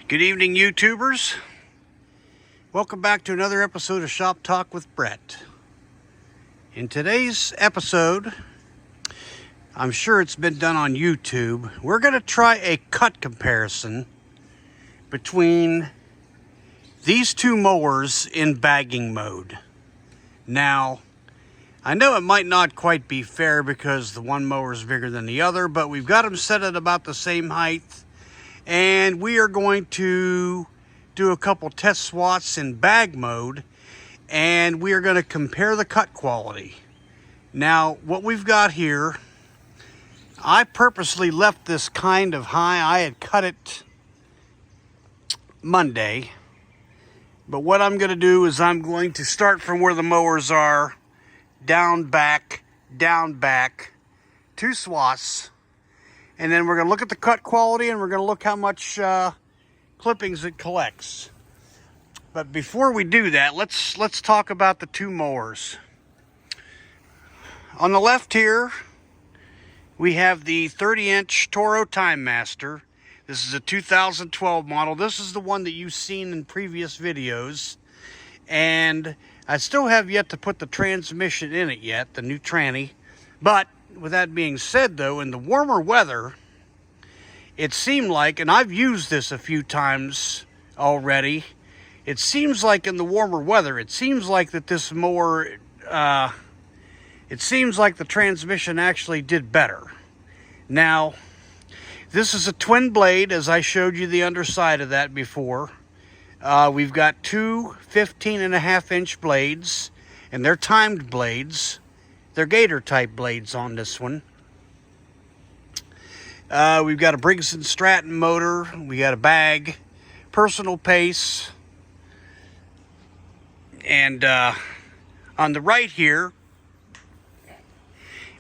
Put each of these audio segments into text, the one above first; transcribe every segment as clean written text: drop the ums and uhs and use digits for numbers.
Good evening, YouTubers. Welcome back to another episode of Shop Talk with Brett. In today's episode, I'm sure it's been done on YouTube, we're going to try a cut comparison between these two mowers in bagging mode. Now, I know it might not quite be fair because the one mower is bigger than the other, but we've got them set at about the same height. And we are going to do a couple test swats in bag mode, and we are going to compare the cut quality. Now, what we've got here, I purposely left this kind of high. I had cut it Monday, but what I'm going to do is I'm going to start from where the mowers are, down, back, two swats. And then we're going to look at the cut quality and we're going to look how much clippings it collects. But before we do that, let's talk about the two mowers. On the left here, we have the 30-inch Toro Timemaster. This is a 2012 model. This is the one that you've seen in previous videos. And I still have yet to put the transmission in it yet, the new tranny. But with that being said, though, in the warmer weather, it seemed like, and I've used this a few times already, it seems like in the warmer weather, it seems like that this mower, it seems like the transmission actually did better. Now, this is a twin blade, as I showed you the underside of that before. We've got two 15.5-inch blades, and they're timed blades. They're gator type blades on this one. We've got a Briggs & Stratton motor. We got a bag, personal pace. And on the right here,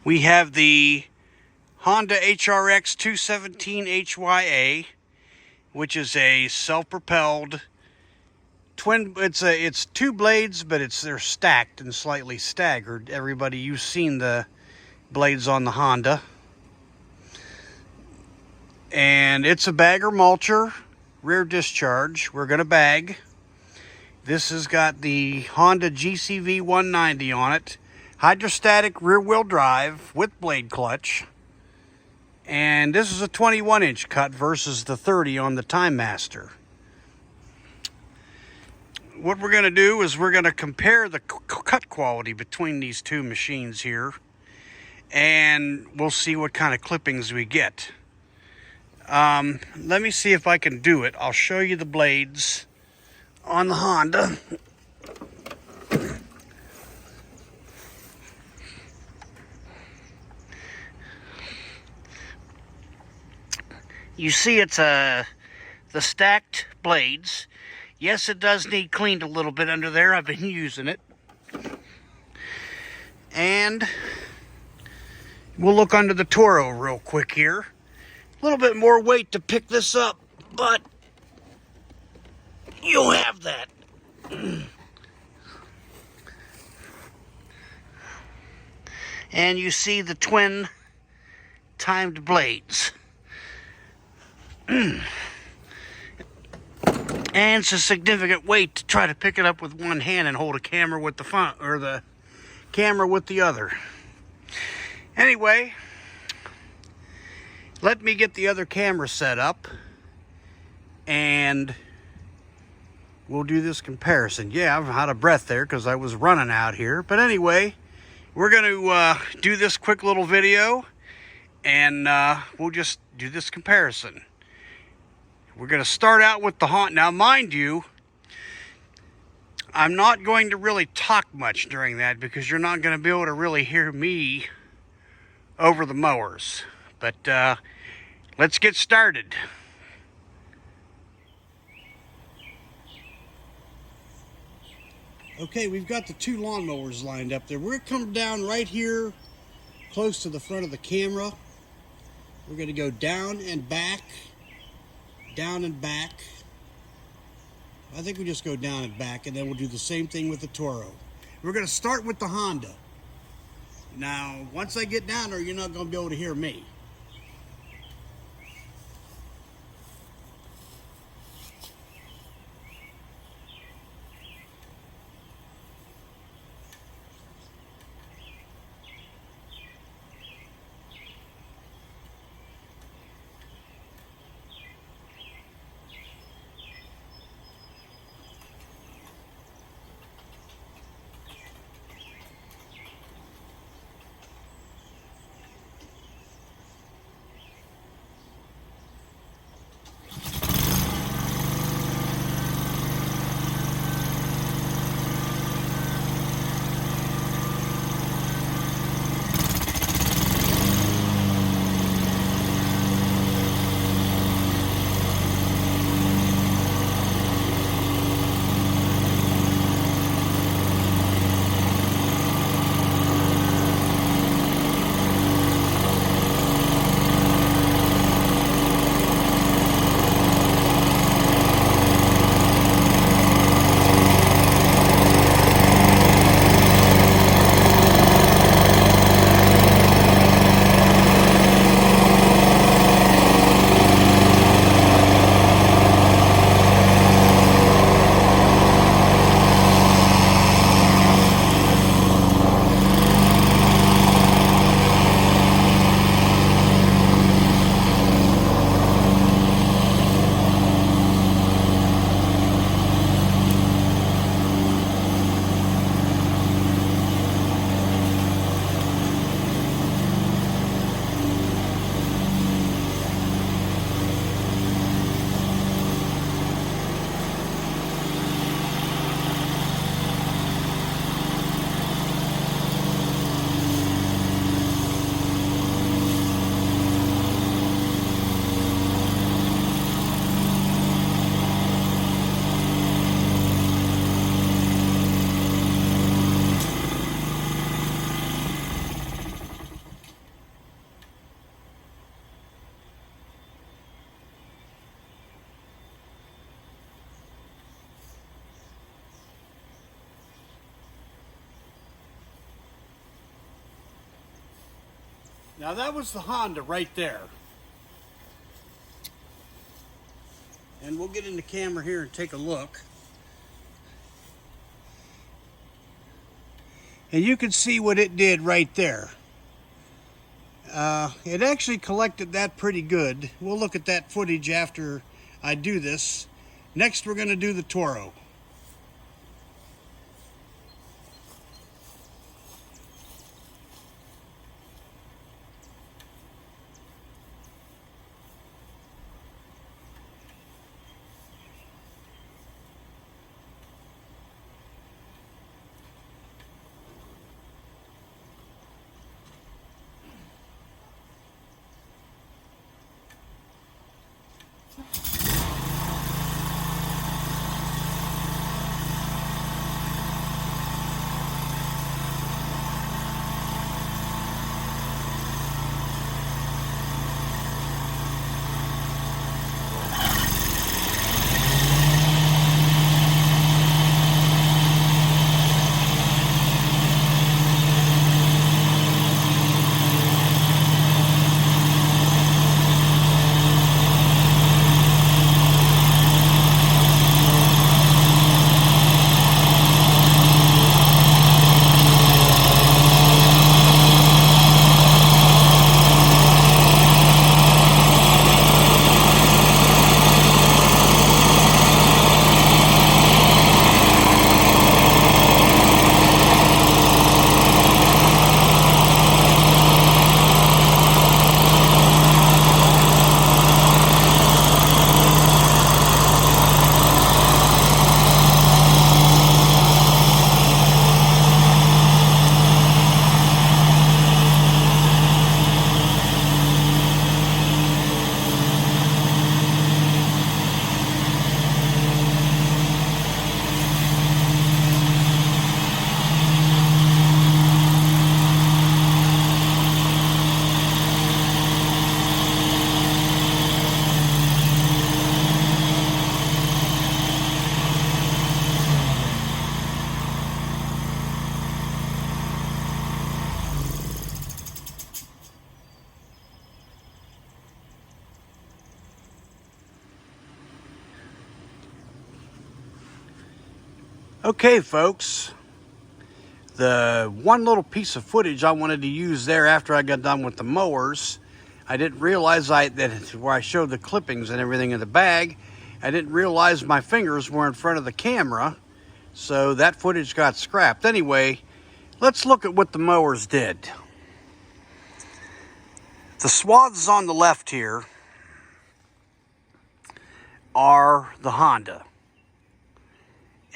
we have the Honda HRX217HYA, which is a self-propelled twin. It's two blades, but they're stacked and slightly staggered. Everybody, you've seen the blades on the Honda. And it's a bagger mulcher, rear discharge. We're going to bag. This has got the Honda GCV 190 on it. Hydrostatic rear wheel drive with blade clutch. And this is a 21-inch cut versus the 30 on the Timemaster. What we're going to do is we're going to compare the cut quality between these two machines here, and we'll see what kind of clippings we get. Let me see if I can do it. I'll show you the blades on the Honda. You see it's the stacked blades. Yes, it does need cleaned a little bit under there. I've been using it. And we'll look under the Toro real quick here. A little bit more weight to pick this up, but you'll have that. And you see the twin timed blades. And it's a significant weight to try to pick it up with one hand and hold a camera with the front, or the camera with the other. Anyway, let me get the other camera set up and we'll do this comparison. Yeah, I'm out of breath there because I was running out here. But anyway, we're going to do this quick little video and we'll just do this comparison. We're going to start out with the Honda. Now, mind you, I'm not going to really talk much during that because you're not going to be able to really hear me over the mowers. But let's get started. Okay, we've got the two lawnmowers lined up there. We're going to come down right here close to the front of the camera. We're going to go down and back. Down and back. I think we just go down and back, and then we'll do the same thing with the Toro. We're going to start with the Honda. Now, once I get down there, you're not going to be able to hear me. Now that was the Honda right there. And we'll get in the camera here and take a look. And you can see what it did right there. It actually collected that pretty good. We'll look at that footage after I do this. Next, we're going to do the Toro. Okay, folks, the one little piece of footage I wanted to use there after I got done with the mowers, I didn't realize that where I showed the clippings and everything in the bag, I didn't realize my fingers were in front of the camera, so that footage got scrapped. Anyway, let's look at what the mowers did. The swaths on the left here are the Honda.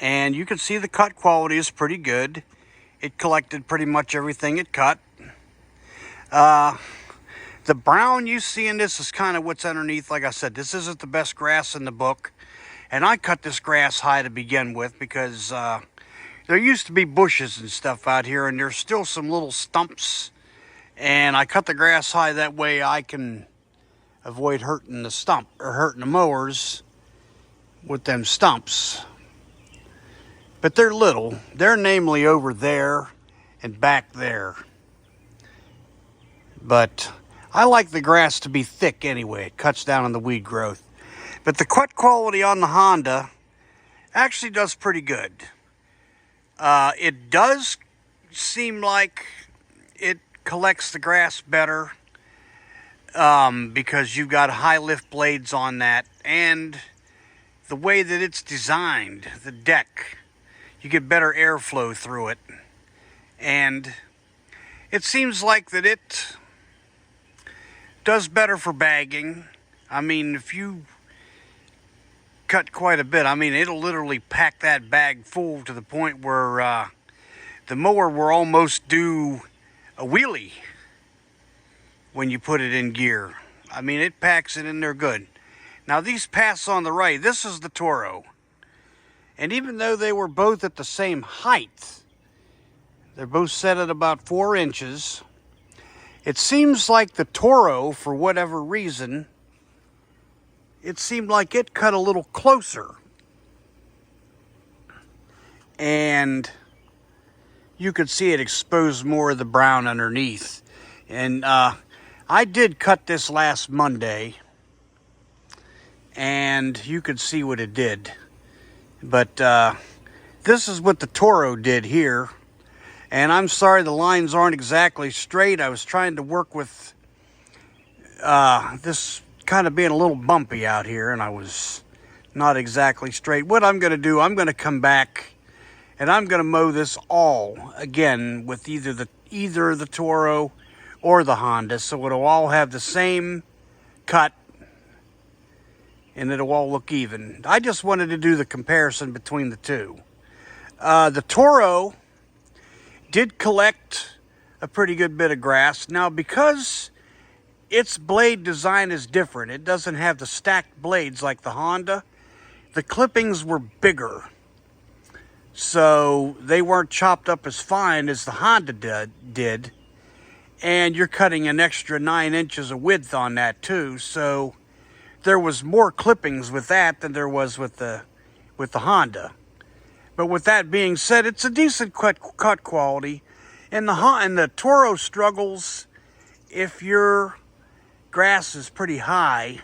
And you can see the cut quality is pretty good. It collected pretty much everything it cut. The brown you see in this is kind of what's underneath. Like I said, this isn't the best grass in the book. And I cut this grass high to begin with because there used to be bushes and stuff out here, and there's still some little stumps. And I cut the grass high that way I can avoid hurting the stump or hurting the mowers with them stumps. But they're little. They're namely over there and back there. But I like the grass to be thick anyway. It cuts down on the weed growth. But the cut quality on the Honda actually does pretty good. It does seem like it collects the grass better because you've got high lift blades on that. And the way that it's designed, the deck, you get better airflow through it. And it seems like that it does better for bagging. I mean, if you cut quite a bit, I mean, it'll literally pack that bag full to the point where the mower will almost do a wheelie when you put it in gear. I mean, it packs it in there good. Now, these paths on the right, this is the Toro. And even though they were both at the same height, they're both set at about 4 inches. It seems like the Toro, for whatever reason, it seemed like it cut a little closer. And you could see it expose more of the brown underneath. And I did cut this last Monday, and you could see what it did. But this is what the Toro did here. And I'm sorry the lines aren't exactly straight. I was trying to work with this kind of being a little bumpy out here, and I was not exactly straight. What I'm going to do, I'm going to come back and I'm going to mow this all again with either the Toro or the Honda, so it'll all have the same cut and it'll all look even. I just wanted to do the comparison between the two. The Toro did collect a pretty good bit of grass. Now, because its blade design is different, it doesn't have the stacked blades like the Honda, the clippings were bigger. So they weren't chopped up as fine as the Honda did. And you're cutting an extra 9 inches of width on that too. So there was more clippings with that than there was with the Honda. But with that being said, it's a decent cut quality. And the Toro struggles if your grass is pretty high.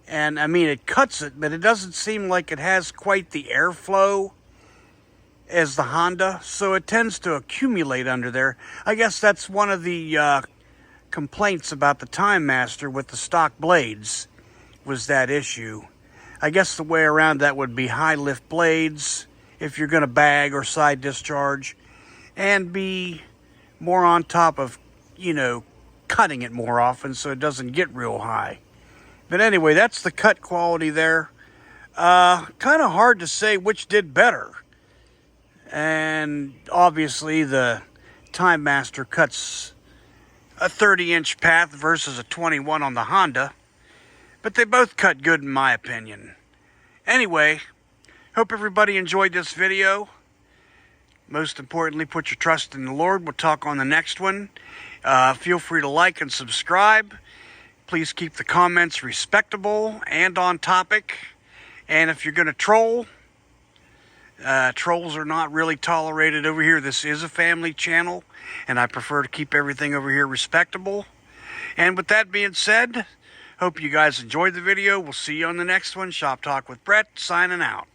And I mean, it cuts it, but it doesn't seem like it has quite the airflow as the Honda. So it tends to accumulate under there. I guess that's one of the complaints about the Timemaster with the stock blades, was that issue. I guess the way around that would be high lift blades if you're going to bag or side discharge, and be more on top of, cutting it more often so it doesn't get real high. But anyway, that's the cut quality there. Kind of hard to say which did better. And obviously the Timemaster cuts a 30-inch path versus a 21 on the Honda. But they both cut good in my opinion. Anyway, hope everybody enjoyed this video. Most importantly, put your trust in the Lord. We'll talk on the next one. Feel free to like and subscribe. Please keep the comments respectable and on topic. And if you're going to troll, trolls are not really tolerated over here. This is a family channel, and I prefer to keep everything over here respectable. And with that being said, hope you guys enjoyed the video. We'll see you on the next one. Shop Talk with Brett, signing out.